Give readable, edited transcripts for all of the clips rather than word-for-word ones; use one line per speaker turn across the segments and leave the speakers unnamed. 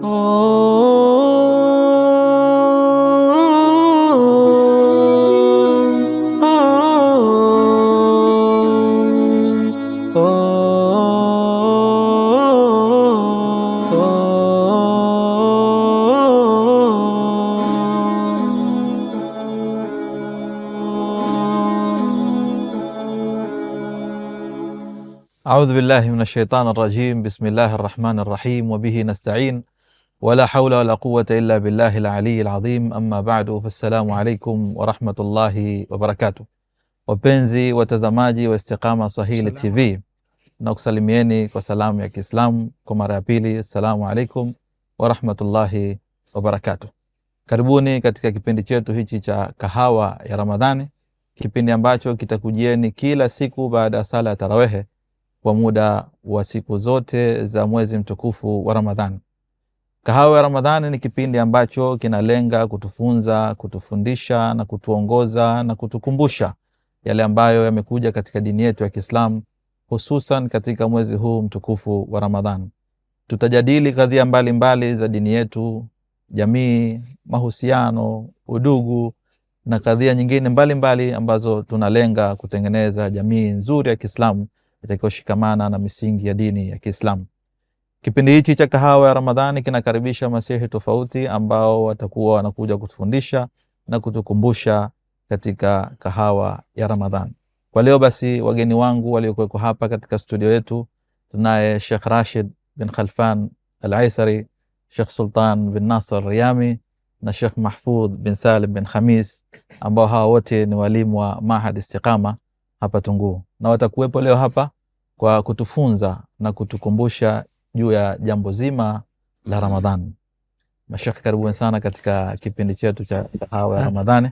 أعوذ بالله من الشيطان الرجيم. بسم الله الرحمن الرحيم وبه نستعين ولا حول ولا قوة إلا بالله العلي العظيم. أما بعد فالسلام عليكم ورحمة الله وبركاته. Wapenzi watazamaji wa Istiqama Swahili TV, na kusalimieni kwa salamu ya Kiislamu kwa mara ya pili. Assalamu alaikum wa rahmatullahi wa barakatuh. Karibuni katika kipindi chetu hichi cha kahawa ya Ramadhani, kipindi ambacho kitakujieni kila siku baada ya sala ya tarawehe kwa muda wa siku zote za mwezi mtukufu wa Ramadhani. Kahawa ya Ramadhani ni kipindi ambacho kinalenga kutufunza, kutufundisha na kutuongoza na kutukumbusha yale ambayo yamekuja katika dini yetu ya Kiislamu, hususan katika mwezi huu mtukufu wa Ramadhani. Tutajadili kadhia mbalimbali za dini yetu, jamii, mahusiano, udugu na kadhia nyingine mbalimbali ambazo tunalenga kutengeneza jamii nzuri ya Kiislamu itakayoshikamana na misingi ya dini ya Kiislamu. Kipindi hichi cha kahawa ya Ramadhani kinakaribisha masihi tofauti ambao watakuwa wanakuja kutufundisha na kutukumbusha katika kahawa ya Ramadhani. Kwa leo basi, wageni wangu waliokuwa hapa katika studio yetu, tunaye Sheikh Rashid bin Khalfan Al-Aisari, Sheikh Sultan bin Nasr Riyami na Sheikh Mahfudh bin Salim bin Khamis, ambao hawa wote ni walimu wa Mahad Istiqama hapa Tunguu, na watakuwepo leo hapa kwa kutufunza na kutukumbusha juu ya jambo zima la Ramadhani. Mashekhi, karibuni sana katika kipindi chetu cha kahawa ya Ramadhani.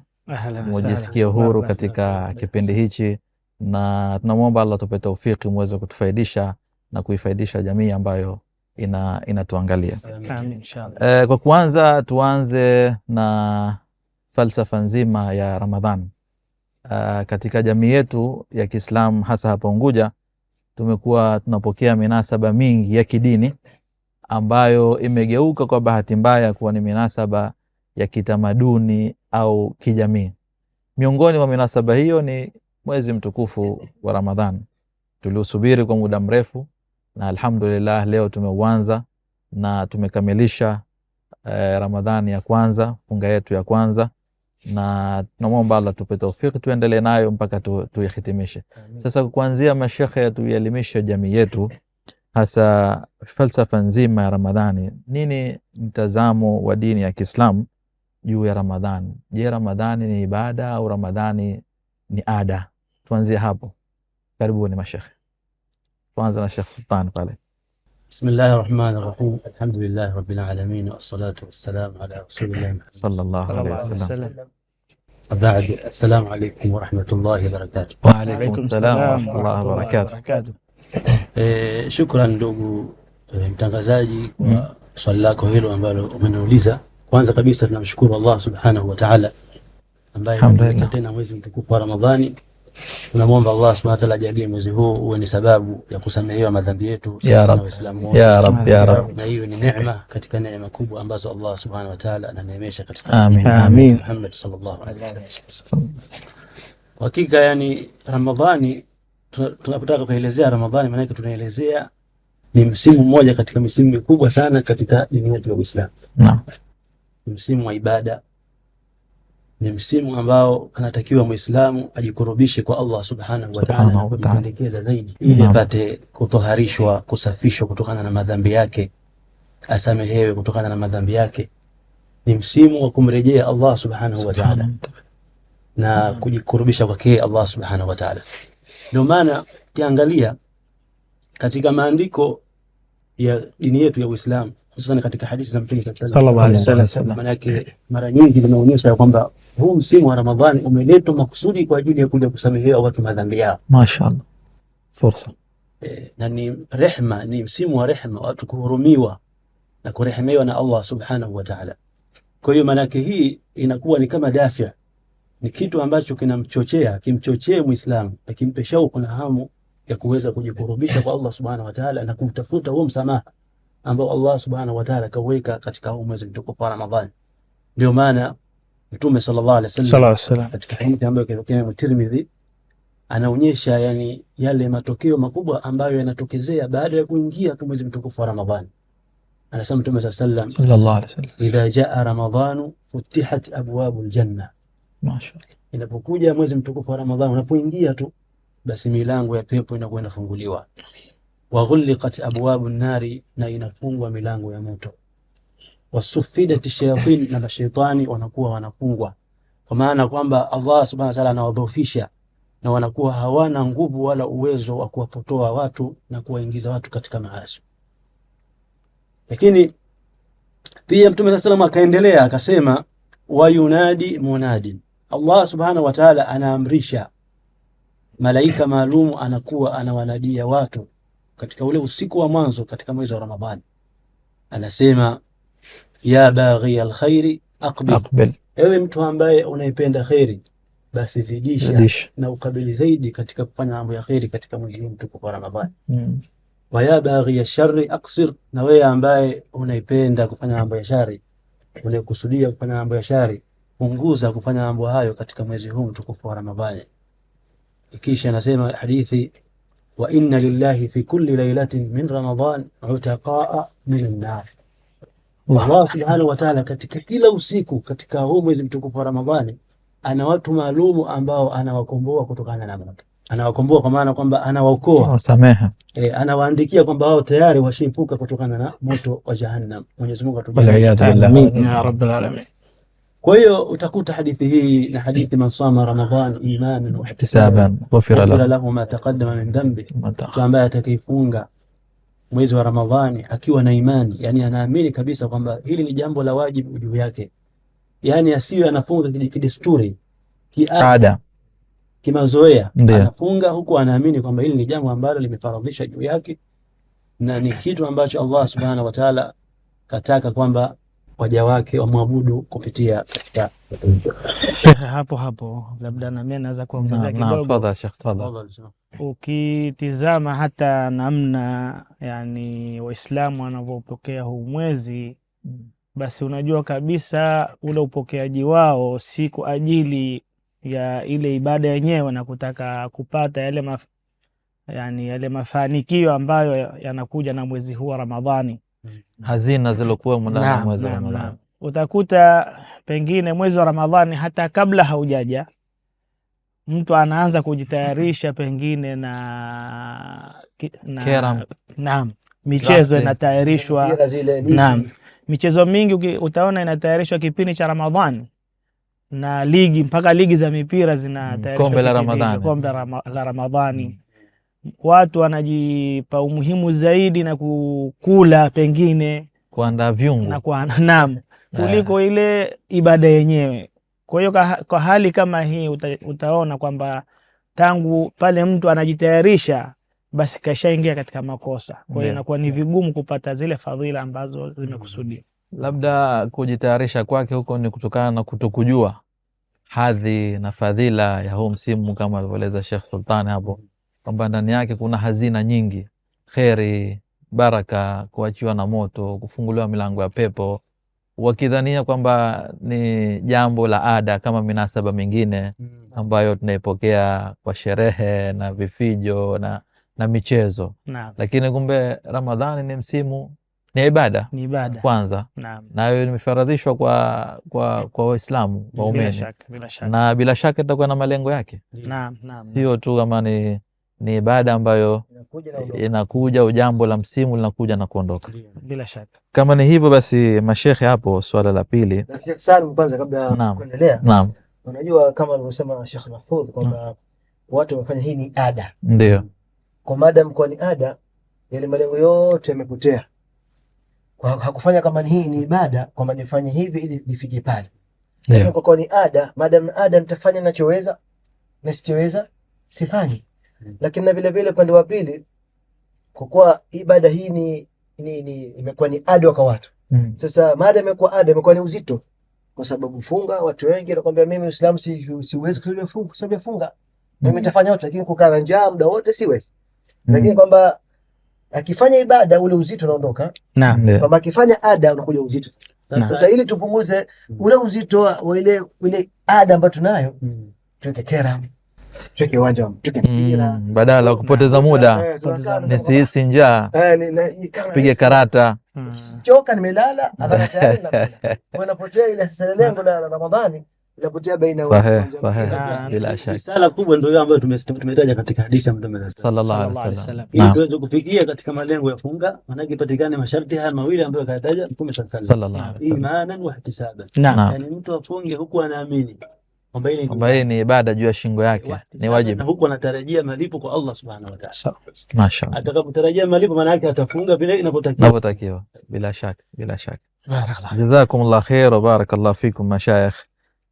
Mujisikie huru katika kipindi hichi, na tunamwomba Allah tupe taufiki muweze kutufaidisha na kuifaidisha jamii ambayo inatuangalia.
Amin inshallah.
Kwa kuanza, tuanze na falsafa nzima ya Ramadhani. Katika jamii yetu ya Kiislamu, hasa hapa Unguja, tumekuwa tunapokea minasaba mingi ya kidini ambayo imegeuka kwa bahati mbaya kuwa ni minasaba ya kitamaduni au kijamii. Miongoni mwa minasaba hiyo ni mwezi mtukufu wa Ramadhani. Tuliusubiri kwa muda mrefu na alhamdulillah leo tumeuanza na tumekamilisha Ramadhani ya kwanza, funga yetu ya kwanza, na tunamwomba Allah tupe taufiki tuendelee nayo mpaka tuihitimishe. Sasa kuanzia mashekhe tuielimishe jamii yetu, hasa falsafa nzima ya Ramadhani. Nini mtazamo wa dini ya Kiislamu juu ya Ramadhani? Je, Ramadhani ni ibada au Ramadhani ni ada? Tuanzie hapo. Karibuni mashekhe. Tuanze na Sheikh Sultan pale.
Bismillahirrahmanirrahim. Alhamdulillahi rabbil alamin wassalatu wassalamu ala rasulillah
sallallahu alayhi wasallam.
Baad, assalamu alaykum wa rahmatullahi wa barakatuh.
Wa alaykum assalam wa rahmatullahi wa barakatuh.
Shukran ndugu mtangazaji kwa swali lako hilo ambalo umeniuliza. Kwanza kabisa tunamshukuru Allah subhanahu wa ta'ala ambaye ametupa tena mwezi mtukufu wa Ramadhani. Tunamwomba Allah subhanahu wa ta'ala ajalie mwezi huu uwe ni sababu ya kusamehewa madhambi yetu sisi na Waislamu wote.
Ya Rabb, ya Rabb.
Na hiyo ni neema katika neema kubwa ambazo Allah subhanahu wa ta'ala ananeemesha katika
Amin.
Muhammad sallallahu alaihi wasallam. Hakika yani Ramadhani, tunapotaka kuelezea Ramadhani, maana yake tunaelezea ni msimu mmoja katika misimu mikubwa sana katika dini yetu ya Uislamu.
Naam.
Msimu wa ibada, ni msimu ambao anatakiwa Muislamu ajikurubishe kwa Allah subhanahu wa ta'ala, kujipendekeza zaidi ili apate kutoharishwa, kusafishwa kutokana na madhambi yake, asamehewe kutokana na madhambi yake. Ni msimu wa kumrejea Allah subhanahu wa ta'ala na kujikurubisha kwake Allah subhanahu wa ta'ala. Ndio maana kiangalia katika maandiko ya dini yetu ya Uislamu, hususan katika hadithi za Mtume
sallallahu alaihi wasallam,
maana yake mara nyingi zinaonyesha kwamba huu msimu wa Ramadhani umeletwa makusudi kwa ajili ya kuja kusamehewa watu madhambi yao.
Mashaallah. Fursa.
Na ni rehema, ni msimu wa rehema, watu kuhurumiwa na kurehemewa na Allah subhanahu wa ta'ala. Kwa hiyo maana yake hii inakuwa ni kama dafi, ni kitu ambacho kimchochee Muislamu, akimpe shauku na hamu ya kuweza kujikurubisha kwa Allah subhanahu wa ta'ala na kumtafuta huo msamaha ambao Allah subhanahu wa ta'ala kaweka katika huu mwezi mtukufu wa Ramadhani. Ndio maana Mtume sallallahu alaihi wasallam katika hadithi ambayo kimepokea Tirmidhi anaonyesha yani yale matokeo makubwa ambayo yanatokezea baada ya kuingia kwa mwezi mtukufu wa Ramadhani. Anasema Mtume sallallahu alaihi wasallam, idha jaa Ramadhanu futihat abwabul janna.
Mashaallah.
Inapokuja mwezi mtukufu wa Ramadhani, unapoingia tu basi milango ya pepo inakuwa inafunguliwa. Wa ghulqat abwabun nari, na inafungwa milango ya moto. Wasuffidat ash-shayatin, na mashaitani wanakuwa wanafungwa. Kwa maana kwamba Allah subhanahu wa ta'ala anawadhoofisha na wanakuwa hawana nguvu wala uwezo wa kuwapotoa watu na kuwaingiza watu katika maasi. Lakini pia Mtume sallallahu alayhi wasallam akaendelea akasema, wa yunadi munadin, Allah subhanahu wa ta'ala anaamrisha malaika maalum, anakuwa anawanadia watu katika ule usiku wa mwanzo katika mwezi wa Ramadhani. Anasema, ya baghi alkhairi aqbil, ewe mtu ambaye unaipenda khairi basi zidisha na ukabili zaidi katika kufanya mambo ya khairi katika mwezi mtukufu wa Ramadhani. Wa ya baghi ash-sharri aqsir, na wewe ambaye unaipenda kufanya mambo ya shari, unakusudia kufanya mambo ya shari, punguza kufanya mambo hayo katika mwezi huu mtukufu wa Ramadhani. Kisha anasema hadithi, wa inna lillahi fi kulli laylatin min Ramadhan utaqaa min an-nar. Allah subhanahu wa ta'ala katika kila usiku katika huu mwezi mtukufu wa Ramadhani ana watu maalumu ambao anawakomboa kutokana na moto. Anawakomboa kwa maana kwamba anawaokoa,
wasameha,
anawaandikia kwamba wao tayari washipuka kutokana na moto wa Jahannam. Mwenyezi Mungu
atujalie
ya rabbal alamin.
Kwa hiyo utakuta hadithi hii na hadithi man sama Ramadhan imanan wa
ihtisaban ghufira
lahu ma taqaddama min dhanbi, ambaye atakayefunga mwezi wa Ramadhani akiwa na imani, yani anaamini kabisa kwamba hili ni jambo la wajibu juu yake, yani asiwe anafunga kidesturi, kiada, kimazoea, anafunga huku anaamini kwamba hili ni jambo ambalo limefaradhisha juu yake na ni kitu ambacho Allah subhanahu wa ta'ala kataka kwamba waja wake wamwabudu kupitia katika
hapo. Labda na mimi naweza kuongeza kidogo.
Tafadhali Sheikh, tafadhali.
Ukitizama hata namna yani Waislamu wanavyopokea huu mwezi, basi unajua kabisa ule upokeaji wao si kwa ajili ya ile ibada yenyewe na kutaka kupata yale mafanikio ambayo yanakuja na mwezi huu wa Ramadhani,
hazina zilokuwa ndani mwezi wa Ramadhani.
Utakuta pengine mwezi wa Ramadhani hata kabla haujaja mtu anaanza kujitayarisha pengine na michezo inatayarishwa. Naam, michezo mingi utaona inatayarishwa kipindi cha Ramadhani, na ligi mpaka ligi za mipira zinatayarishwa kombe la Ramadhani. Watu wanajipa umuhimu zaidi na kukula pengine
kuandaa viungo
na kuliko ile ibada yenyewe. Kwa hiyo kwa hali kama hii utaona kwamba tangu pale mtu anajitayarisha basi kashaingia katika makosa. Kwa hiyo inakuwa ni vigumu kupata zile fadhila ambazo zimekusudiwa.
Labda kujitayarisha kwake huko ni kutokana na kutokujua hadhi na fadhila ya huu msimu, kama alivyoeleza Sheikh Sultan hapo kwamba ndani yake kuna hazina nyingi, kheri, baraka, kuachiwa na moto, kufunguliwa milango ya pepo, wakidhania kwamba ni jambo la ada kama minasaba mingine ambayo tunaipokea kwa sherehe na vifijo na michezo. Lakini kumbe Ramadhani ni msimu, ni ibada kwanza, na hiyo imefaradhishwa kwa Waislamu waumini, na bila shaka itakuwa na malengo yake. Sio tu kama ni ibada ambayo inakuja ujambo la msimu linakuja na kuondoka.
Bila shaka.
Kama ni hivyo basi mashekhe, hapo swala la pili.
Kwanza kabla kuendelea.
Naam.
Unajua kama alivyosema Sheikh Mahfudh kwamba watu wamefanya hii ni ada.
Ndio.
Kwa madam kwa ni ada, yale malengo yote yamepotea. Kwa hakufanya kama hii ni ibada kwamba nifanye hivi ili nifike pale. Ndio. Kwa ni ada, madam ada nitafanya ninachoweza na sichoweza sifanyi. Lakini na vile vile upande wa pili, kwa kuwa ibada hii ni imekuwa ni ada kwa watu. Sasa maada imekuwa ada, imekuwa ni uzito, kwa sababu funga watu wengi wanakuambia mimi Uislamu siwezi kufunga. Mimi nitafanya yote, lakini kukaa njaa muda wote siwezi. Lakini kwamba Akifanya ibada ule uzito unaondoka.
Naam.
Kama akifanya ada unakuja uzito. Sasa ili tupunguze ule uzito wa ile ada ambayo tunayo, tuweke kera, tuweke uwanja, tuweke mpira,
badala kupoteza muda, nisihisi njaa, pige karata,
choka nimelala, adhana tayari na unapotea ile sasa lengo la Ramadhani inapotea baina
sahihi bila shaka.
Sala kubwa ndio ambayo tumetaja katika hadithi ya Mtume
sallallahu alaihi wasallam,
ili tuweze kufikia katika malengo ya funga, maana ipatikane masharti haya mawili ambayo kataja Mtume sallallahu alaihi wasallam, imanan wa ihtisaban. Yani mtu afunge huku anaamini kwamba hii ni ibada juu ya shingo yake, ni wajibu, na huku anatarajia malipo kwa Allah subhanahu wa ta'ala. Mashaallah, atakapotarajia malipo maana yake atafunga vile inapotakiwa. Bila shaka. Jazakumullah khair wa barakallahu fikum mashayikh.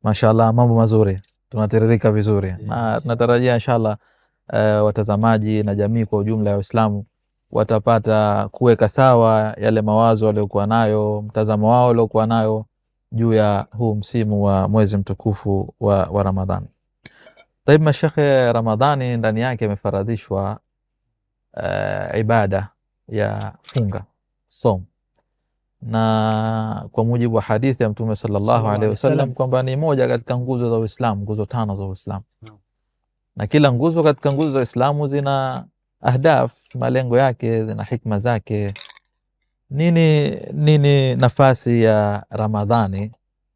Mashaallah, mambo mazuri, tunatiririka vizuri na tunatarajia inshallah watazamaji na jamii kwa ujumla ya Uislamu watapata kuweka sawa yale mawazo waliokuwa nayo, mtazamo wao waliokuwa nayo juu ya huu msimu wa mwezi mtukufu wa Ramadhani. Taib mashekhe, Ramadhani ndani yake imefaradhishwa ibada ya funga, som, na kwa mujibu wa hadithi ya Mtume sallallahu alaihi wasallam kwamba ni moja katika nguzo za Uislamu, nguzo 5 za Uislamu. Na kila nguzo katika nguzo za Uislamu zina ahdaf, malengo yake, zina hikma zake. Nini nafasi ya Ramadhani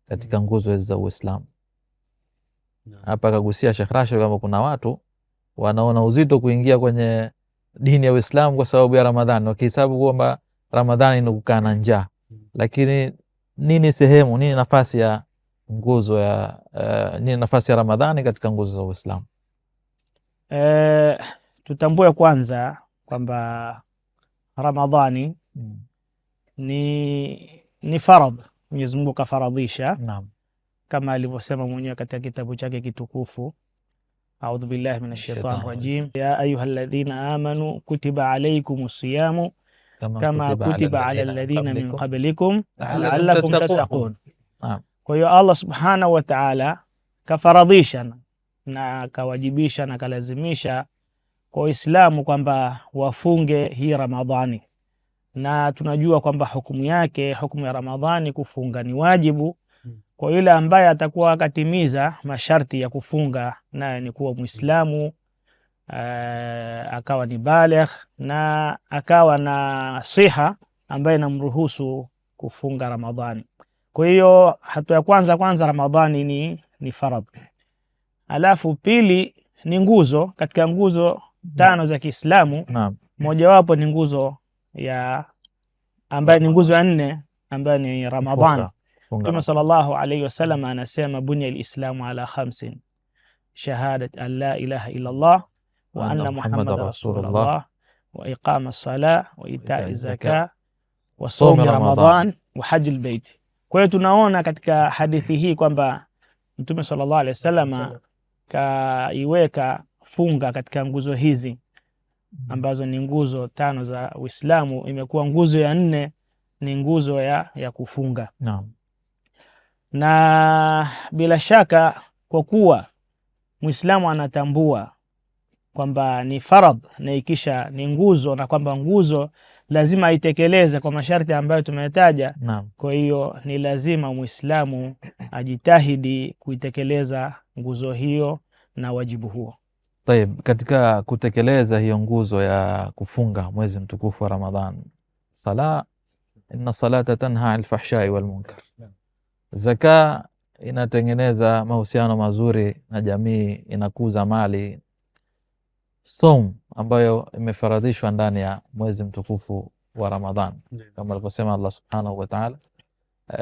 katika nguzo za Uislamu? Hapa kagusia Sheikh Rashid kwamba kuna watu wanaona uzito kuingia kwenye dini ya Uislamu kwa sababu ya Ramadhani, wakihesabu kwamba Ramadhani ni kukaa na njaa. Lakini nini nafasi ya nguzo ya nini nafasi ya Ramadhani katika nguzo za Uislamu?
Tutambue kwanza kwamba Ramadhani ni faradh, Mwenyezi Mungu kafaradhisha. Naam. Kama alivyosema mwenyewe katika kitabu chake kitukufu, A'udhu billahi minash shaitani rajim, ya ayyuhalladhina amanu kutiba alaykumus siyamu kama kutiba ala alladhina min qablikum la'allakum tattaqun. Kwa hiyo Allah subhanahu wa ta'ala kafaradhisha na kawajibisha na kalazimisha kwa Uislamu kwamba wafunge hii Ramadhani, na tunajua kwamba hukumu ya Ramadhani kufunga ni wajibu kwa yule ambaye atakuwa akatimiza masharti ya kufunga, naye ni kuwa Muislamu, akawa ni baligh na akawa na siha ambaye namruhusu kufunga Ramadhani. Kwa hiyo hatua ya kwanza Ramadhani ni faradhi. Alafu pili ni nguzo katika nguzo 5 za Kiislamu. Mojawapo ni nguzo ambaye ni nguzo ya 4 ambaye ni Ramadhani. Mtume sallallahu alayhi wasallam anasema bunya al-islamu ala 5: shahadat an la ilaha illa Allah wa anna Muhammadar rasulullah wa iqama as-salah wa ita'i zaka wa sawm Ramadan wa hajj al-bait. Kwa hiyo tunaona katika hadithi hii kwamba Mtume sallallahu alayhi wasallam kaiweka funga katika nguzo hizi ambazo ni nguzo 5 za Uislamu, imekuwa nguzo ya 4 ni nguzo ya kufunga. Naam. Na bila shaka kwa kuwa Muislamu anatambua kwamba ni faradh na ikisha ni nguzo, na kwamba nguzo lazima aitekeleze kwa masharti ambayo tumetaja. Kwa hiyo ni lazima Muislamu ajitahidi kuitekeleza nguzo hiyo na wajibu huo.
Tayeb, katika kutekeleza hiyo nguzo ya kufunga mwezi mtukufu wa Ramadhan, inna salata tanha anil fahshai wal munkar. Zaka inatengeneza mahusiano mazuri na jamii, inakuza mali. Som ambayo imefaradhishwa ndani ya mwezi mtukufu wa Ramadhan, kama alivyosema Allah subhanahu wa ta'ala,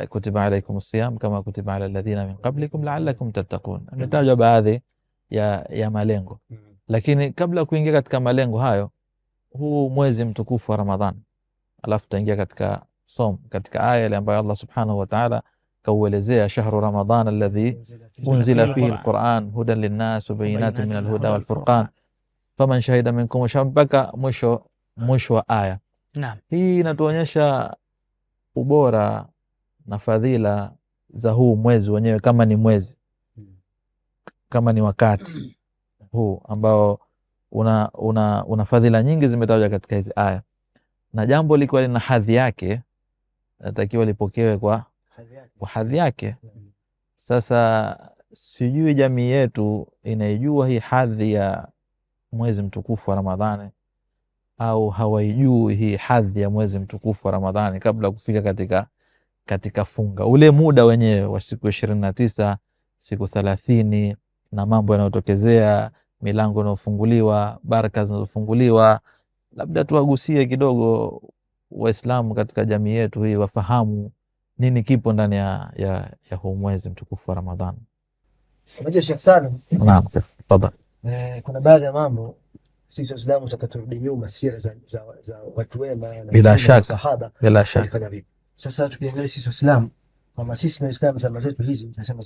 kutiba alaykumus siyam kama kutiba ala alladhina min qablikum la'allakum tattaqun. Ametajwa baadhi ya malengo, lakini kabla kuingia katika malengo hayo, huu mwezi mtukufu wa Ramadhan, alafu taingia katika som, katika aya ile ambayo Allah subhanahu wa ta'ala kauelezea shahru Ramadhan alladhi unzila fihi alquran hudan linnas wa bayinatin min alhuda wal furqan faman shahida minkum mpaka mwisho wa aya.
Naam.
Hii inatuonyesha ubora na fadhila za huu mwezi wenyewe, kama ni mwezi, kama ni wakati huu ambao una fadhila nyingi zimetajwa katika hizi aya. na jambo liko lina hadhi yake, natakiwa lipokewe kwa hadhi yake. Sasa sijui jamii yetu inaijua hii hadhi ya mwezi mtukufu wa Ramadhani au hawaijui hii hadhi ya mwezi mtukufu wa Ramadhani kabla kufika katika funga. Ule muda wenyewe wa siku 29, siku 30 na mambo yanayotokezea, milango inayofunguliwa, baraka zinazofunguliwa, labda tuwagusie kidogo Waislamu katika jamii yetu hii wafahamu nini kipo ndani ya huu mwezi mtukufu wa Ramadhani.
Unajua Sheikh Salim,
naam, tafadhali.
Kuna baadhi ya mambo sisi Waislamu tutaturudi nyuma, sira za watu wema na
bila shaka
sahaba walifanya vipi. Sasa tukiangalia sisi Waislamu kama sisi na Uislamu, zama zetu hizi tunasema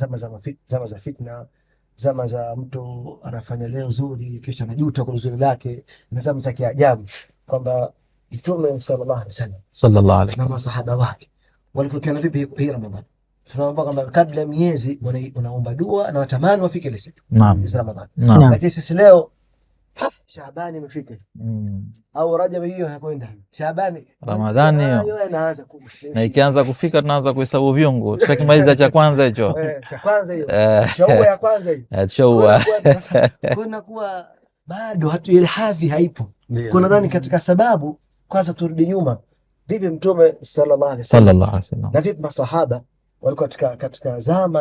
zama za fitna, zama za mtu anafanya leo zuri kisha anajuta kwa uzuri lake, na zama za kiajabu, kwamba Mtume sallallahu alaihi wasallam na masahaba wake walikuwa vipi hii Ramadhani. Tunaomba kwamba kabla ya miezi wanaomba dua na watamani wafike ile siku ya Ramadhani. Lakini sisi leo Shaabani imefika au Rajab hiyo hakwenda, Shaabani
Ramadhani hiyo inaanza na ikianza kufika tunaanza kuhesabu viungo, tutakimaliza cha kwanza hicho
cha kwanza hiyo shaua ya kwanza hiyo
shaua
kuna kuwa bado hatu ile hadhi haipo. Kuna nani katika sababu kwanza turudi nyuma, vipi Mtume sallallahu alaihi wasallam na vipi masahaba walikuwa katika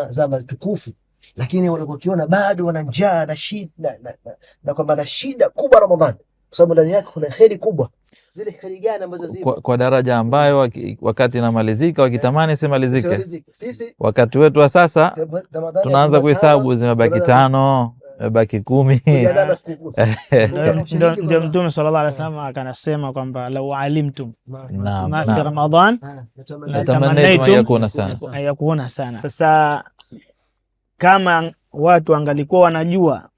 zama tukufu, lakini walikuwa kiona bado wana njaa na shida na kwamba na shida kubwa Ramadhani, kwa sababu ndani yake kuna kheri kubwa. Zile kheri gani ambazo zipo
kwa daraja ambayo wakati inamalizika wakitamani simalizike. Sisi wakati wetu wa sasa tunaanza kuhesabu zimebaki 5, zimebaki
10. Ndio Mtume sallallahu alaihi wasallam akanasema kwamba lau alimtum ma fi Ramadhan
natamannaitum
ayakuona sana. Sasa kama watu angalikuwa wanajua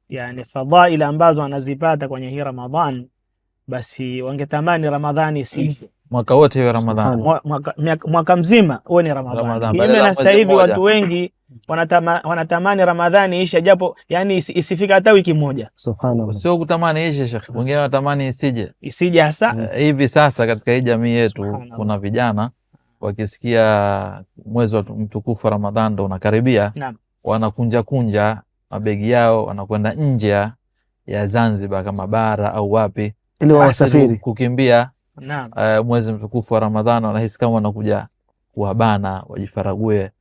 yani fadhaila ambazo wanazipata kwenye hii Ramadhan, basi wangetamani Ramadhani sisi
mwaka wote wa Ramadhani,
mwaka mzima uwe ni Ramadhani. Kinyume na sasa hivi watu wengi wanatamani Ramadhani isha, japo yani isifika hata wiki moja.
Subhanallah, sio kutamani isha Sheikh, wengine wanatamani isije
hasa
hivi. Sasa katika hii jamii yetu kuna vijana wakisikia mwezi wa mtukufu wa Ramadhani ndo unakaribia, wanakunja mabegi yao wanakwenda nje ya Zanzibar kama bara au wapi,
ili wasafiri
kukimbia mwezi mtukufu wa Ramadhani. Wanahisi kama wanakuja kuwabana wajifarague,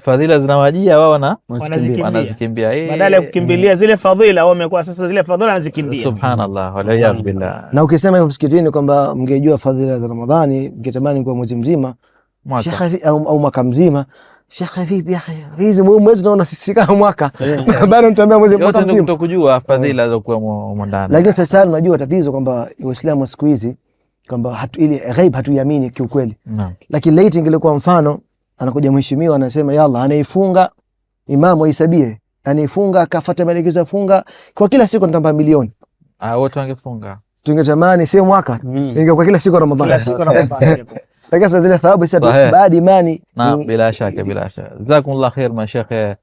fadhila zinawajia wao wanazikimbia.
Badala ya kukimbilia zile fadhila, wao wamekuwa sasa zile fadhila wanazikimbia.
Subhanallah, wala billah.
Na ukisema hiyo msikitini kwamba mngejua fadhila za Ramadhani mngetamani kwa mwezi mzima au mwaka mzima. Sheikh vipi ya akhi, hizi mwezi naona sisi kama mwaka bado mtuambia mwezi
mzima yote ndio kujua fadhila za kuwa mwandani.
Lakini sasa unajua tatizo kwamba Waislamu siku hizi kwamba ile ghaib hatuiamini kiukweli. Lakini laiti ingekuwa mfano anakuja mheshimiwa anasema yalla anaifunga imamu aisabie, anaifunga akafuata maelekezo ya funga kwa kila siku nitampa milioni,
wote wangefunga.
Tungetamani sio mwaka ingekuwa kila siku Ramadhani. Lakini sasa zile thawabu sasa baada imani
bila shaka. Jazakumullah khair mashekhe.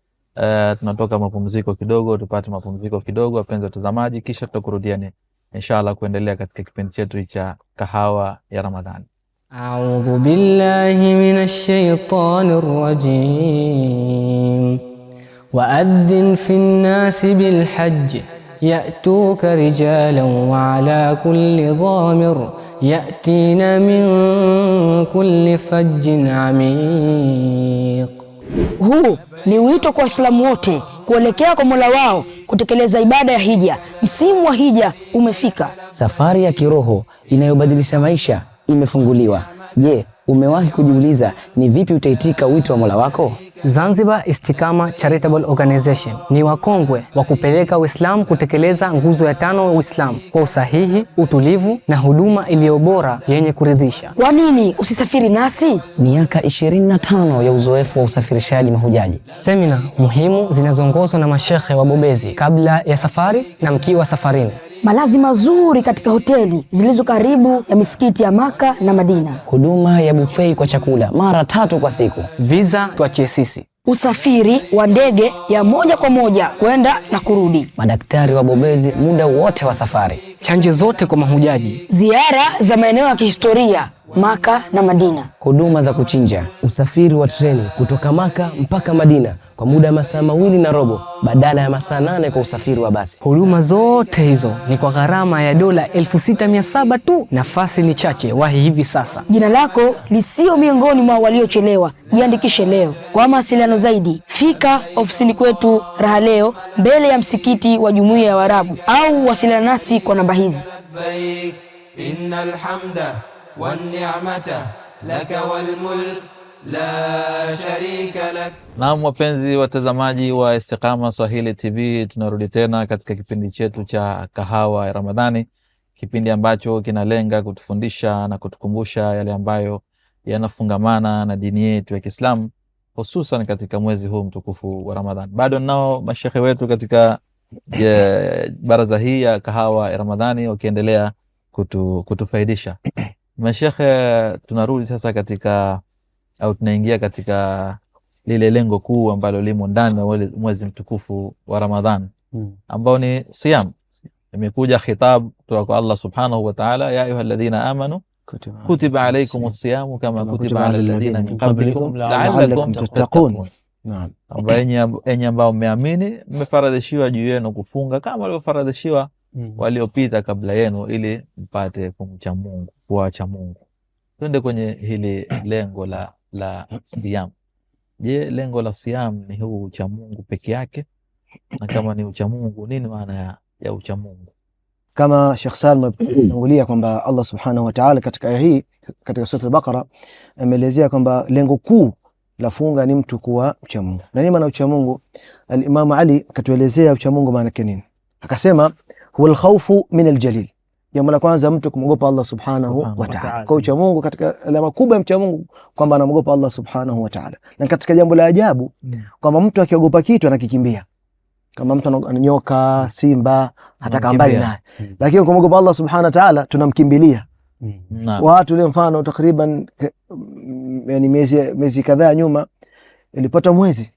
Tunatoka mapumziko kidogo, tupate mapumziko kidogo wapenzi watazamaji, kisha tutakurudiani inshallah kuendelea katika kipindi chetu cha kahawa ya Ramadhani.
A'udhu billahi minash shaitanir rajim. Wa'adhin fin nasi bil hajj ya'tuka rijalan wa ala kulli dhamir yatina min kulli fajjin amiq.
Huu ni wito kwa Waislamu wote kuelekea kwa Mola wao kutekeleza ibada ya hija. Msimu wa hija umefika.
Safari ya kiroho inayobadilisha maisha imefunguliwa. Je, umewahi kujiuliza ni vipi utaitika wito wa Mola wako?
Zanzibar Istiqama Charitable Organization ni wakongwe wa kupeleka Uislamu kutekeleza nguzo ya 5 ya Uislamu kwa usahihi, utulivu na huduma iliyo bora yenye kuridhisha.
Kwa nini usisafiri nasi?
Miaka 25 ya uzoefu wa usafirishaji mahujaji.
Semina muhimu zinazoongozwa na mashekhe wabobezi kabla ya safari na mkiwa safarini.
Malazi mazuri katika hoteli zilizo karibu ya misikiti ya Maka na Madina.
Huduma ya buffet kwa chakula mara 3 kwa siku.
Visa tuachie sisi.
usafiri wa ndege ya moja kwa moja kwenda na kurudi,
madaktari wabobezi muda wote wa safari,
chanjo zote kwa mahujaji,
ziara za maeneo ya kihistoria Maka na Madina,
huduma za kuchinja, usafiri wa treni kutoka Maka mpaka Madina kwa muda wa masaa 2.5 badala ya masaa 8 kwa usafiri wa basi.
Huduma zote hizo ni kwa gharama ya dola 6,700 tu. Nafasi ni chache, wahi hivi sasa.
Jina lako lisio miongoni mwa waliochelewa, jiandikishe leo. Kwa mawasiliano zaidi, fika ofisini kwetu Raha Leo mbele ya msikiti wa Jumuiya ya Waarabu, au wasiliana nasi kwa namba hizi.
Innal hamda wan ni'mata laka wal mulk la sharika lak.
Naam, wapenzi watazamaji wa Istiqama Swahili TV, tunarudi tena katika kipindi chetu cha Kahawa ya Ramadhani, kipindi ambacho kinalenga kutufundisha na kutukumbusha yale ambayo yanafungamana na dini yetu ya Kiislamu, hususan katika mwezi huu mtukufu wa Ramadhani. Bado nao mashekhe wetu katika baraza hii ya Kahawa ya Ramadhani wakiendelea kutufaidisha. Mashekhe, tunarudi sasa katika au tunaingia katika lile lengo kuu ambalo limo ndani ya mwezi mtukufu wa Ramadhan, ambao ni siyam. Imekuja khitab kutoka kwa Allah subhanahu wa ta'ala, ya ayyuhalladhina amanu kutiba alaykumus siyamu kama kutiba alal ladhina min qablikum la'allakum tattaqun. Naam, enyi ambao mmeamini mmefaradhishiwa juu yenu kufunga kama waliofaradhishiwa waliopita kabla yenu, ili mpate kumcha Mungu, kuacha Mungu. Twende kwenye hili lengo la siyam. Je, lengo la siyam ni huu ucha Mungu peke yake? Na kama ni ucha Mungu, nini maana ya ucha Mungu?
Kama Sheikh Salim ametangulia kwamba Allah subhanahu wa ta'ala katika aya hii katika sura al-Baqara ameelezea kwamba lengo kuu la funga ni mtu kuwa mcha Mungu. Na nini maana ucha Mungu? Al-Imam Ali katuelezea ucha Mungu maana yake nini. Akasema huwa al-khawfu min al-jalil. Jambo la kwanza mtu kumwogopa Allah subhanahu wa ta'ala. Kwa ucha Mungu, katika alama kubwa ya mcha Mungu kwamba anamwogopa Allah subhanahu wa ta'ala. Na katika jambo la ajabu kwamba mtu akiogopa kitu anakikimbia. Kama mtu ananyoka, simba, hataka mbali naye. Lakini kumwogopa Allah subhanahu wa ta'ala tunamkimbilia. Watu ile mfano takriban yani miezi kadhaa nyuma ilipata mwezi.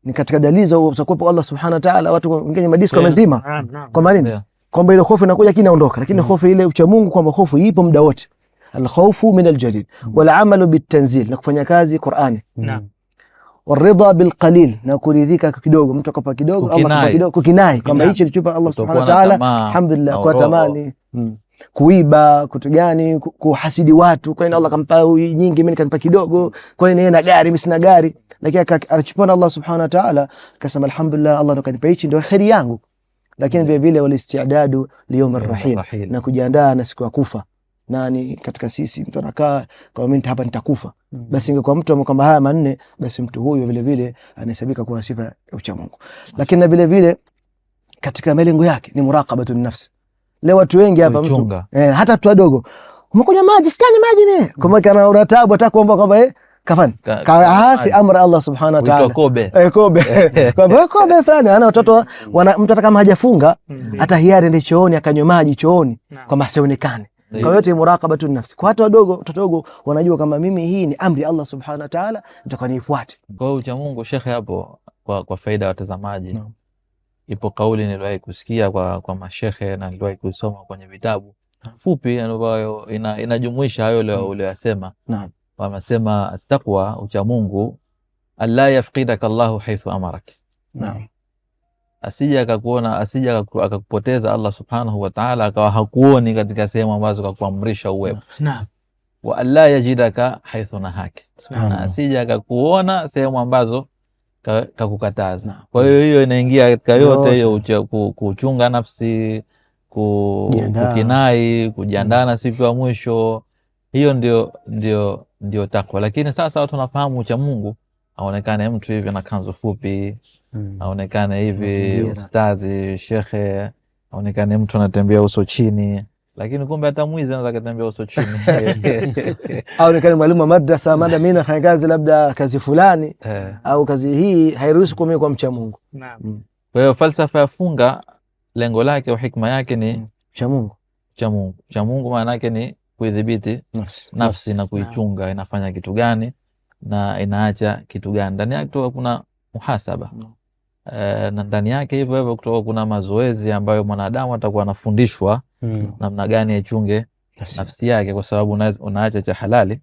Ni katika dalili za kuogopa Allah subhanahu wa ta'ala, watu wengine madisko mazima. Kwa maana kwamba ile hofu inakuja kinaondoka, lakini hofu ile ucha Mungu kwamba hofu ipo muda wote. Al-khawfu min al-jalil wal 'amalu bit-tanzil, na kufanya kazi Qur'ani. Naam. Waridha bil qalil, na kuridhika kidogo. Mtu akapa kidogo Allah akapa kidogo, kukinai kwamba hicho kilichopa Allah subhanahu wa ta'ala, alhamdulillah. Kwa tamani kuiba kitu gani, kuhasidi watu, kwa nini Allah kampa nyingi mimi kanipa kidogo, kwa nini yeye na gari mimi sina gari, lakini anachukua Allah subhanahu wa ta'ala akasema alhamdulillah, Allah ndo kanipa hichi, ndio khairi yangu. Lakini vile vile walistiadadu liyawm arrahil, na kujiandaa na siku ya kufa. Nani katika sisi mtu anakaa kwa mimi hapa nitakufa, basi ingekuwa mtu amekwamba haya manne, basi mtu huyo vile vile anahesabika kuwa sifa ya ucha Mungu. Lakini na vile vile katika malengo yake ni muraqabatun nafsi. Leo watu wengi hapa mtu hata watu wadogo, umekunywa maji, sitani maji mimi, kama kana unatabu hata kuomba kwamba kafani kaasi amra Allah subhanahu wa ta'ala kobe kobe fulani ana watoto mtu hata kama hajafunga hata hiari ndio chooni akanywa maji chooni kwamba asionekane. Kwa yote muraqabatu nafsi. Kwa watu wadogo, watoto wadogo wanajua kama mimi hii ni amri Allah subhanahu wa ta'ala, nitakuwa niifuate. Kwa hiyo ucha Mungu, shekhe, hapo kwa faida ya watazamaji, ipo kauli niliwahi kusikia kwa mashekhe na niliwahi kusoma kwenye vitabu fupi ambayo inajumuisha hayo leo uliyosema. Naam. Wamesema taqwa, ucha Mungu, alla yafqidaka Allahu haythu amarak. Naam. Asija akakuona, asija akakupoteza Allah subhanahu wa ta'ala akawa hakuoni katika sehemu ambazo akakuamrisha uwepo. Naam. Wa alla yajidaka haythu nahaki. Na asija akakuona sehemu ambazo kakukataza. Kwa hiyo inaingia katika yote hiyo, kuchunga nafsi, kukinai, kujiandaa na siku ya mwisho. Hiyo ndio takwa. Lakini sasa watu wanafahamu ucha Mungu, aonekane mtu hivi na kanzu fupi, aonekane hivi ustazi, shekhe, aonekane mtu anatembea uso chini, lakini kumbe hata mwizi anaweza kutembea uso chini. Aonekane mwalimu wa madrasa, mada mimi nafanya kazi labda kazi fulani au kazi hii hairuhusu kumie kwa mcha Mungu. Naam. Kwa hiyo falsafa ya funga lengo lake au hikma yake ni mcha Mungu. Mcha Mungu maana yake ni kuidhibiti nafsi na kuichunga, inafanya kitu gani,
na inaacha kitu gani ndani yake. Kutoka kuna muhasaba na ndani yake hivyo hivyo kutoka kuna mazoezi ambayo mwanadamu atakuwa anafundishwa namna gani aichunge nafsi yake, kwa sababu unaacha cha halali,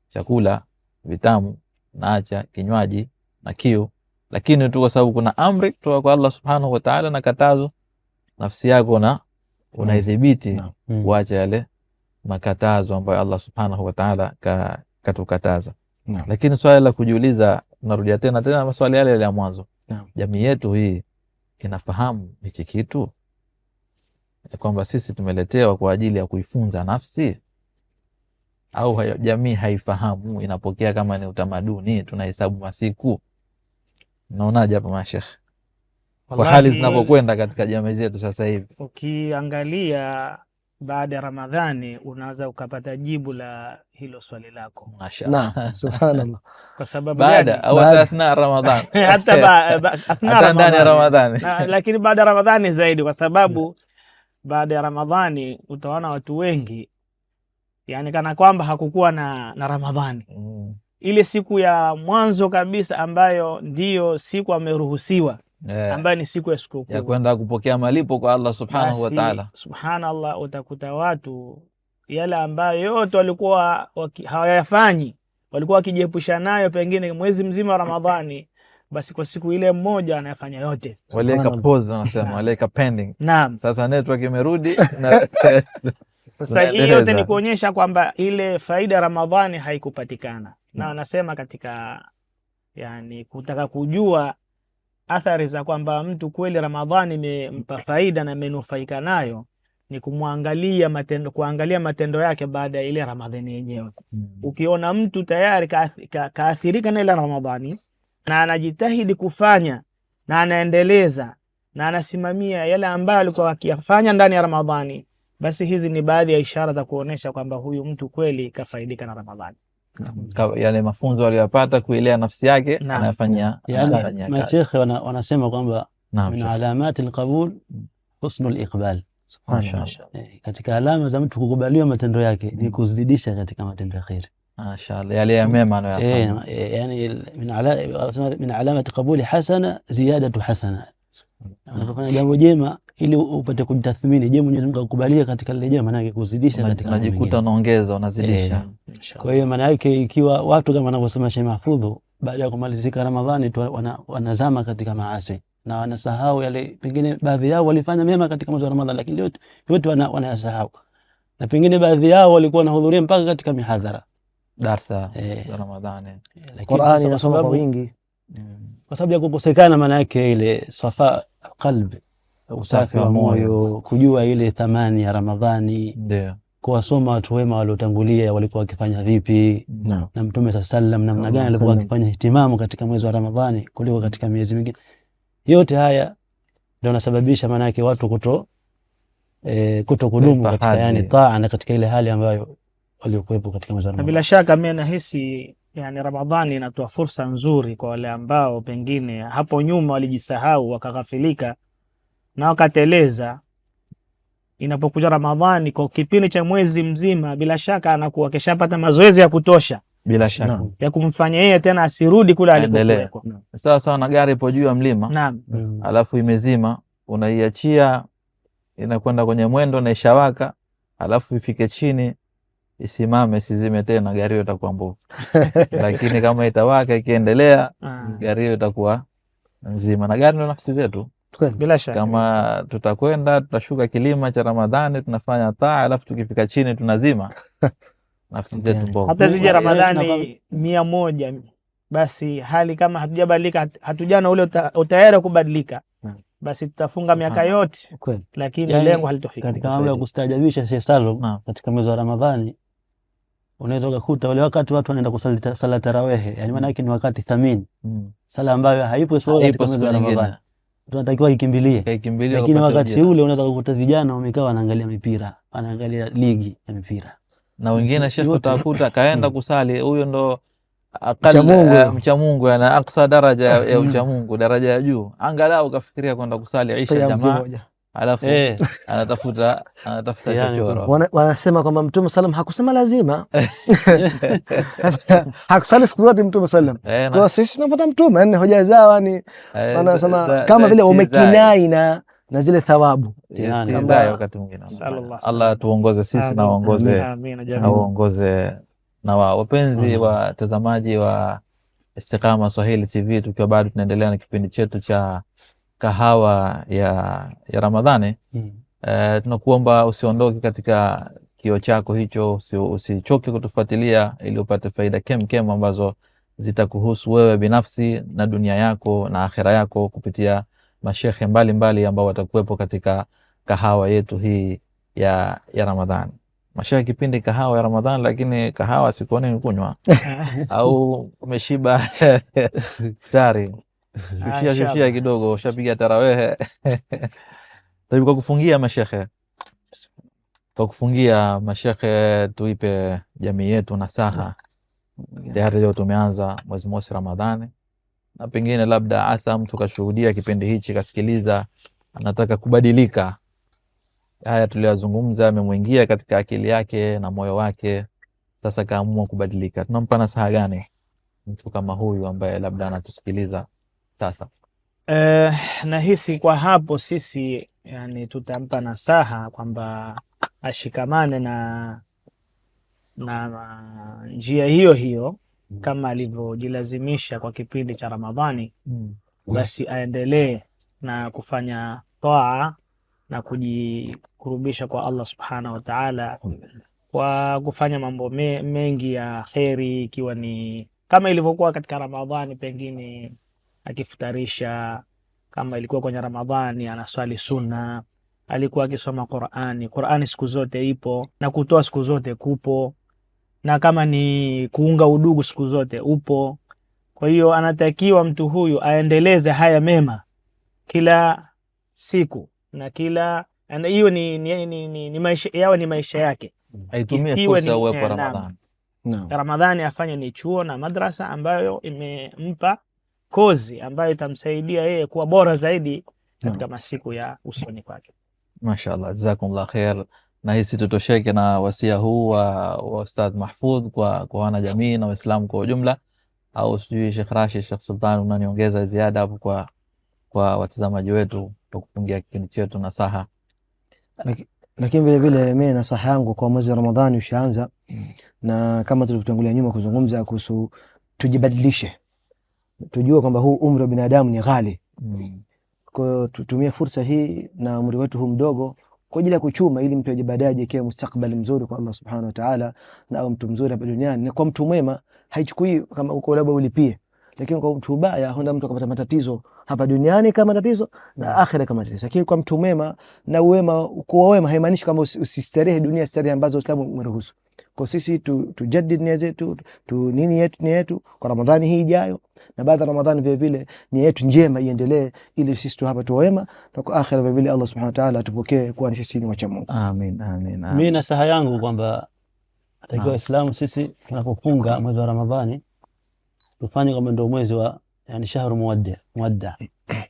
chakula vitamu, unaacha kinywaji na kiu, lakini tu kwa sababu kuna amri kutoka kwa Allah subhanahu wa ta'ala na katazo, nafsi yako unaidhibiti kuacha yale makatazo ambayo Allah subhanahu wa ta'ala katukataza. Lakini swali la kujiuliza, narudia tena maswali yale ya mwanzo, jamii yetu hii inafahamu hichi kitu kwamba sisi tumeletewa kwa ajili ya kuifunza nafsi, au jamii haifahamu, inapokea kama ni utamaduni, tunahesabu masiku? Naonaje hapa mashekh, kwa hali zinapokwenda katika jamii zetu sasa hivi?
Ukiangalia baada ya Ramadhani unaweza ukapata jibu la hilo swali lako.
Mashaallah, subhanallah.
Kwa sababu
baada au athna Ramadhan
hata
ndani ya Ramadhani,
lakini baada ya Ramadhani zaidi, kwa sababu baada ya Ramadhani utaona watu wengi yani kana kwamba hakukuwa na Ramadhani. Ile siku ya mwanzo kabisa ambayo ndiyo siku ameruhusiwa, ambayo ni siku ya sikukuu
ya kwenda kupokea malipo kwa Allah subhanahu wa ta'ala.
Subhanallah, utakuta watu yale ambayo yote walikuwa hawayafanyi, walikuwa wakijiepusha nayo pengine mwezi mzima wa Ramadhani, basi kwa siku ile moja anayafanya yote.
Waleka pause, wanasema waleka pending.
Naam,
sasa network imerudi
sasa hii yote ni kuonyesha kwamba ile faida ya Ramadhani haikupatikana. Na anasema katika yani kutaka kujua athari za kwamba mtu kweli Ramadhani imempa faida na amenufaika nayo, ni kuangalia matendo yake baada ya ile Ramadhani yenyewe. Ukiona mtu tayari kaathirika na ile Ramadhani na anajitahidi kufanya na anaendeleza na anasimamia yale ambayo alikuwa akiyafanya ndani ya Ramadhani, basi hizi ni baadhi ya ishara za kuonesha kwamba huyu mtu kweli kafaidika na Ramadhani.
Yale mafunzo aliyopata kuilea nafsi yake anafanya.
Mashekhe wanasema kwamba min alamati alqabul husnul iqbal.
Mashaallah,
katika alama za mtu kukubaliwa matendo yake ni kuzidisha katika matendo ya khair.
Mashaallah, yale ya mema anayofanya.
Yani min alamati qabuli hasana ziyadatu hasana. Unapofanya jambo jema ili upate kujitathmini, je, Mwenyezi Mungu akukubalia katika lile jema, maana yake kuzidisha katika mambo mengine. Unajikuta
unaongeza, unazidisha.
Kwa hiyo maana yake ikiwa watu kama wanavyosema Sheikh Mahfudh, baada ya kumalizika Ramadhani tu wanazama katika maasi na wanasahau yale, pengine baadhi yao walifanya mema katika mwezi wa Ramadhani, lakini yote wanayasahau. Na pengine baadhi yao walikuwa wanahudhuria mpaka katika mihadhara,
darasa za Ramadhani,
Qur'ani inasoma kwa wingi,
kwa sababu ya kukosekana maana yake ile safa qalbi, usafi wa moyo, kujua ile thamani ya Ramadhani.
Ndio
kuwasoma watu wema waliotangulia walikuwa wakifanya vipi, na Mtume sallam namna gani alikuwa akifanya ihtimamu katika mwezi wa Ramadhani kuliko katika miezi mingine. Yote haya ndio yanasababisha maana yake watu kuto kudumu katika yani taa na katika ile hali ambayo waliokuwepo katika mwezi wa Ramadhani.
Bila shaka mimi nahisi yani Ramadhani inatoa fursa nzuri kwa wale ambao pengine hapo nyuma walijisahau wakaghafilika na wakateleza. Inapokuja Ramadhani kwa kipindi cha mwezi mzima, bila shaka anakuwa keshapata mazoezi ya kutosha,
bila shaka
ya kumfanya yeye tena asirudi kule alikokuwa.
Sawa sawa na gari ipo juu ya mlima.
Naam.
Alafu imezima, unaiachia inakwenda kwenye mwendo na ishawaka, alafu ifike chini isimame isizime tena, gari hiyo itakuwa mbovu. Lakini kama itawaka ikiendelea, gari hiyo itakuwa nzima. Na gari ndo nafsi zetu.
Bila shaka
kama tutakwenda tutashuka kilima cha Ramadhani tunafanya taa, alafu tukifika chini tunazima, nafsi zetu mbovu.
Hata zije Ramadhani 100 basi hali kama hatujabadilika, hatujana ule utayari kubadilika, basi tutafunga miaka yote, lakini lengo halitofika.
Katika mambo ya kustaajabisha Sheikh Salum, katika mwezi wa Ramadhani unaweza kukuta wale wakati watu wanaenda kusali sala tarawih, yani maana yake ni wakati thamini, sala ambayo haipo sio katika mwezi wa Ramadhani, tunatakiwa ikimbilie. Lakini wakati ule unaweza kukuta vijana wamekaa wanaangalia mipira, wanaangalia ligi ya mipira,
na wengine Sheikh utakuta kaenda kusali, huyo ndo mcha Mungu ana aksa daraja ya ucha Mungu, daraja ya juu. Angalau ukafikiria kwenda kusali Isha jamaa, alafu anatafuta chochoro.
Wanasema kwamba Mtume sallam hakusema lazima hakusali siku zote Mtume sallam. Kwa sisi tunafuata Mtume, yani hoja zao ni wanasema kama vile umekinai na zile thawabu.
Wakati mwingine Allah tuongoze sisi na waongoze na wapenzi watazamaji wa Istiqama Swahili TV, tukiwa bado tunaendelea na kipindi chetu cha kahawa ya Ramadhani. Tunakuomba usiondoke katika kio chako hicho, usichoke kutufuatilia ili upate faida kem ambazo zitakuhusu wewe binafsi na dunia yako na akhira yako kupitia mashekhe mbalimbali ambao watakuwepo katika kahawa yetu hii ya Ramadhani. Mashekhe kipindi kahawa ya Ramadhani, lakini kahawa sikuoni ni kunywa au umeshiba iftari. Shushia kidogo, ushapiga tarawehe. Tabi kwa kufungia mashekhe, tuipe jamii yetu nasaha. Tayari leo tumeanza mwezi mosi Ramadhani, na pengine labda asa mtu kashuhudia kipindi hichi, kasikiliza, anataka kubadilika. Haya tuliyozungumza amemuingia katika akili yake na moyo wake, sasa kaamua kubadilika. Tunampa nasaha gani mtu kama huyu ambaye labda anatusikiliza sasa?
Nahisi kwa hapo sisi yani tutampa nasaha kwamba ashikamane na njia hiyo kama alivyojilazimisha kwa kipindi cha Ramadhani. Basi aendelee na kufanya taa na kujikurubisha kwa Allah subhanahu wa ta'ala kwa kufanya mambo mengi ya kheri, ikiwa ni kama ilivyokuwa katika Ramadhani, pengine akifutarisha. Kama ilikuwa kwenye Ramadhani anaswali sunna, alikuwa akisoma Qur'ani siku zote ipo, na kutoa siku zote kupo, na kama ni kuunga udugu siku zote upo. Kwa hiyo anatakiwa mtu huyu aendeleze haya mema kila siku, na kila hiyo ni maisha yao, ni maisha yake.
Aitumie fursa ya uwepo Ramadhani.
Ramadhani afanye ni chuo na madrasa ambayo imempa kozi ambayo itamsaidia yeye kuwa bora zaidi katika masiku ya usoni kwake.
Mashaallah, jazakumullah khair. Na hisi tutosheke na wasia huu wa Ustadh Mahfudh kwa wana jamii na Waislamu kwa ujumla, au sijui Sheikh Rashid, Sheikh Sultan, unaniongeza ziada hapo kwa watazamaji wetu kwa kufungia kipindi chetu nasaha?
Lakini vile vile mimi nasaha yangu kwa mwezi wa Ramadhani ushaanza, na kama tulivyotangulia nyuma kuzungumza kuhusu tujibadilishe, tujue kwamba huu umri wa binadamu ni ghali. Kwa hiyo tutumie fursa hii na umri wetu huu mdogo kwa ajili ya kuchuma, ili mtu baadaye ajiwekee mustakbali mzuri kwa Allah subhanahu wa ta'ala, na au mtu mzuri hapa duniani. Na kwa mtu mwema haichukui kama uko labda ulipie, lakini kwa mtu mbaya honda mtu akapata matatizo hapa duniani kama matatizo na akhira kama matatizo. Lakini kwa mtu mwema na uwema, kwa wema haimaanishi kama usistarehe dunia, starehe ambazo Uislamu umeruhusu. Kwa sisi tujadid nia zetu, nia yetu kwa Ramadhani hii ijayo, na baada ya Ramadhani vile vile nia yetu njema iendelee, ili sisi tu hapa tu wema, na kwa akhira vile vile Allah subhanahu wa ta'ala atupokee kuwa sisi ni wacha Mungu.
Amin.
Mimi nasaha yangu kwamba atakiwa Waislamu sisi tunapofunga mwezi wa Ramadhani tufanye kama ndio mwezi wa yani shahru muwadda,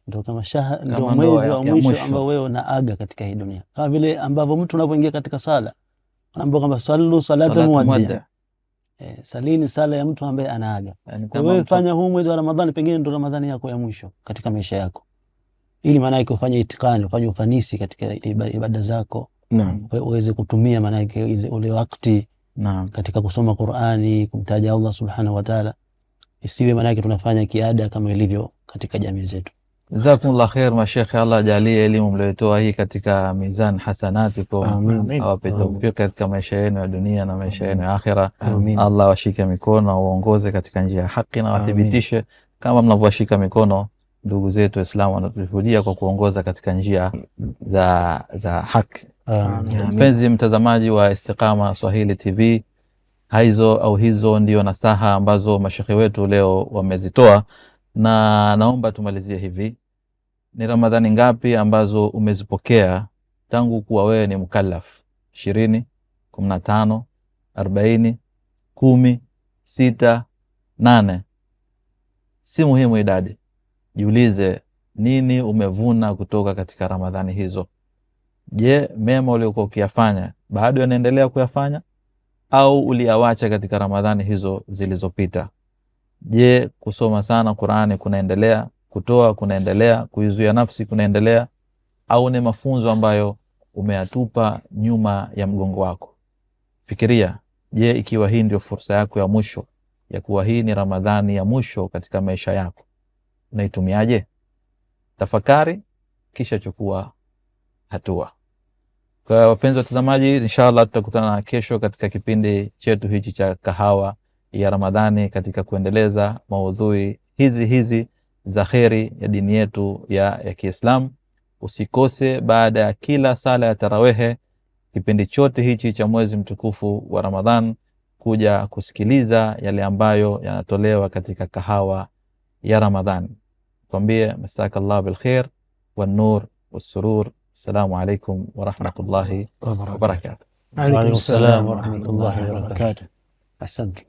ndio kama ndio mwezi wa mwisho ambao wewe unaaga katika hii dunia. Kama vile ambavyo mtu unapoingia katika sala anaambiwa kwamba sallu salata muwadda, salini sala ya mtu ambaye anaaga. Yani kwa wewe fanya huu mwezi wa Ramadhani, pengine ndio Ramadhani yako ya mwisho katika maisha yako, ili maana yake ufanye itikani, ufanye ufanisi katika ibada zako, uweze kutumia maana yake ule wakati katika kusoma Qur'ani, kumtaja Allah subhanahu wa ta'ala, isiwe maana yake tunafanya kiada kama ilivyo katika jamii zetu.
Jazakumullah khair mashekhe, Allah ajalie elimu mliotoa hii katika mizan hasanatikum, awape tawfik katika maisha yenu ya dunia na maisha yenu ya akhira. Allah washike mikono, waongoze katika njia ya haki, na wathibitishe kama mnavyowashika mikono ndugu zetu Waislamu wanatushuhudia kwa kuongoza katika njia za haki. Mpenzi mtazamaji wa Istiqama Swahili TV, hizo ndio nasaha ambazo mashekhe wetu leo wamezitoa, na naomba tumalizie hivi. Ni Ramadhani ngapi ambazo umezipokea tangu kuwa wewe ni mukallaf? 20, 15, 40, 10, 6, 8? Si muhimu idadi. Jiulize nini umevuna kutoka katika Ramadhani hizo. Je, mema uliokuwa ukiyafanya bado yanaendelea kuyafanya au uliawacha katika Ramadhani hizo zilizopita? Je, kusoma sana Qur'ani kunaendelea, kutoa kunaendelea, kuizuia nafsi kunaendelea, au ni mafunzo ambayo umeyatupa nyuma ya mgongo wako? Fikiria, je, ikiwa hii ndio fursa yako ya mwisho, ya kuwa hii ni Ramadhani ya mwisho katika maisha yako, unaitumiaje? Tafakari kisha chukua hatua. Kwa wapenzi watazamaji, inshallah tutakutana kesho katika kipindi chetu hichi cha Kahawa ya Ramadhani katika kuendeleza maudhui hizi za kheri ya dini yetu ya Kiislamu. Usikose baada ya kila sala ya tarawehe kipindi chote hichi cha mwezi mtukufu wa Ramadhan kuja kusikiliza yale ambayo yanatolewa katika Kahawa ya Ramadhani. Tuambie masakallahu bil khair wan nur was surur. Assalamu alaykum wa rahmatullahi wa barakatuh.
Alaykum assalam wa rahmatullahi wa barakatuh.
Asante.